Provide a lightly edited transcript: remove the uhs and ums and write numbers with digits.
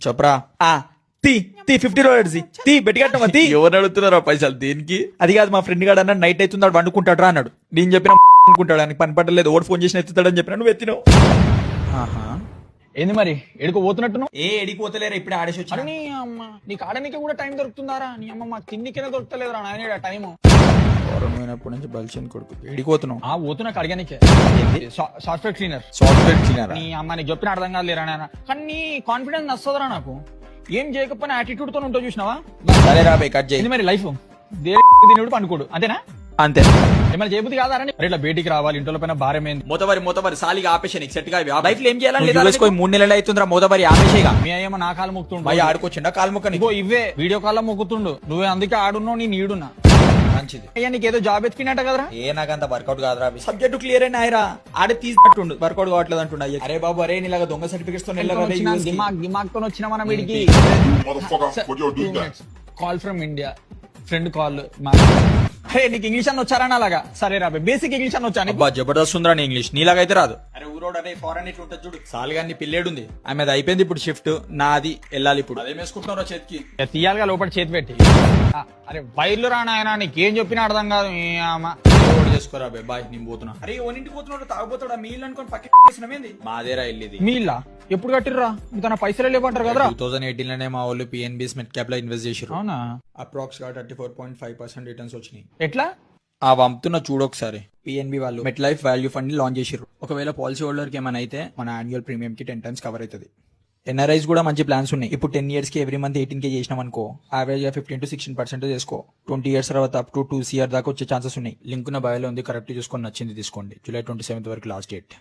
చెప్పరా తీ 50 రూపీస్ తీ బెట్టి కట్టమా తీ. ఎవరు అడుగుతున్నారా పైసలు దేనికి? అది కాదు మా ఫ్రెండ్ గాడు అన్నాడు నైట్ అవుతుంది వాడు వండుకుంటాడు రా అన్నాడు. నేను చెప్పిన అనుకుంటాడు అని పని పట్టలేదు ఓడి ఫోన్ చేసిన ఎత్తుతాడని చెప్పిన నువ్వు ఎత్తినావు. ఏంది మరి ఎడుకో పోతున్నట్టు ఎడిపోతలేరా ఇప్పుడే ఆడేసి వచ్చి. నీ అమ్మ నీకు ఆడనికి కూడా టైం దొరుకుతుందారా? నీ అమ్మ మా తిండికైనా దొరుకుతలేదురా నాయన టైం. పోయినప్పటి నుంచి బలిసిన కొడుకు ఎడిపోతున్నావు. పోతున్నా అడిగానికే సాఫ్ట్వేర్ క్లీనర్. సాఫ్ట్వేర్ క్లీనర్ నీ అమ్మ నీకు చెప్పిన అర్థం కాదు లేరా నాయన. కానీ నీ కాన్ఫిడెన్స్ నచ్చదురా నాకు. ఏం చేయకపోయినా యాటిట్యూడ్ తో ఉంటావు చూసినావా? సరే రాబే కట్ చేయి. మరి లైఫ్ దేవుడు అనుకోడు అంతేనా? అంతే. ఏమైనా చేయబుద్ధి కాదా? ఇట్లా బయటికి రావాలి ఇంట్లో పైన భారమైంది. మోతబరి సాలిగా ఆపేసి నీకు సెట్ గా లైఫ్ లో ఏం చేయాలని 3 నెలలు అవుతుందిరా మోతబరి ఆపేసేగా. మీ అయ్యేమో నా కాలు మొక్కుతుండు. భయ ఆడుకోవచ్చిండా కాలు మొక్క నీకు? ఇవే వీడియో కాల్ లో మొక్కుతుండు. నువ్వే అందుకే ఆడున్నావు నేను ఈడున్నా. మంచిది. అయ్యా నీకేదో జాబ్ ఎత్తుకున్నట్ట కదరా? నాకంత వర్కౌట్ కాదురా. సబ్జెక్ట్ క్లియర్ అయినా ఆయరా ఆడే తీసినట్టుండు వర్కౌట్ కావట్లేదు అంటుండ. అరే బాబు అరే నీలాగా దొంగ సర్టిఫికెట్స్ తో దిమాగ్ తో వచ్చిన మనం వీడికి. Call from India friend call. Hey నీకు ఇంగ్లీష్ అని వచ్చారని అలాగా? సరే రాబే బేసిక్ ఇంగ్లీష్ అని వచ్చాను. జబర్దస్త్ ఉందిరా నీ ఇంగ్లీష్. నీలాగా అయితే రాదు. అరే ఊరోడు అరే ఫారెన్ ఇట్లా ఉంటుంది చూడు. సాల్గాన్ని పిల్లేడుంది ఆమె అది అయిపోయింది ఇప్పుడు షిఫ్ట్ నాది వెళ్ళాలి ఇప్పుడు. అదే వేసుకుంటున్నారా చేతికి తీయాలిగా లోపల చేతి పెట్టి. అరే వైర్లు రాను ఆయన నీకేం చెప్పినా అర్థం కాదు. చేసుకోరా బాయ్ నేను పోతున్నా. అరే ఓనింటికి పోతున్నాడు తాగపోతాడా మీల్ అనుకోని పక్కన మాదేరా వెళ్ళేది. మీల్లా ఎప్పుడు కట్టిర్రా? ఇంకా నా పైసలు లేవంటారు కదరా? 2018 లోనే మా వాళ్ళు పిఎన్బి స్మిత్ క్యాప్ లో ఇన్వెస్ట్ చేశారు. అవునా? అప్రాక్స్ గా 34.5% రిటర్న్స్ వచ్చినాయి. ఎట్లా? పంపుతున్నా చూడొకసారి. పిఎన్బి వాళ్ళు Met Life value fund launch చేశారు. ఒకవేళ పాలసీ హోల్డర్ కి ఏమైనా అయితే మన యాన్యువల్ ప్రీమియం కి 10 times కవర్ అవుతుంది. ఎన్ఆర్ఐస్ కూడా మంచి ప్లాన్స్ ఉన్నాయి. ఇప్పుడు 10 years కి ఎవ్రీ మంత్ 18K చేసినాం అనుకో యావరేజ్ గా 15 to 16% చేసుకో. 20 years తర్వాత అప్ టు 2 CR దాకా వచ్చే ఛాన్సెస్ ఉన్నాయి. లింక్ నా బయోలో ఉంది కరెక్ట్ చూసుకొని నచ్చింది తీసుకోండి. July 27th వరకు లాస్ట్ డేట్.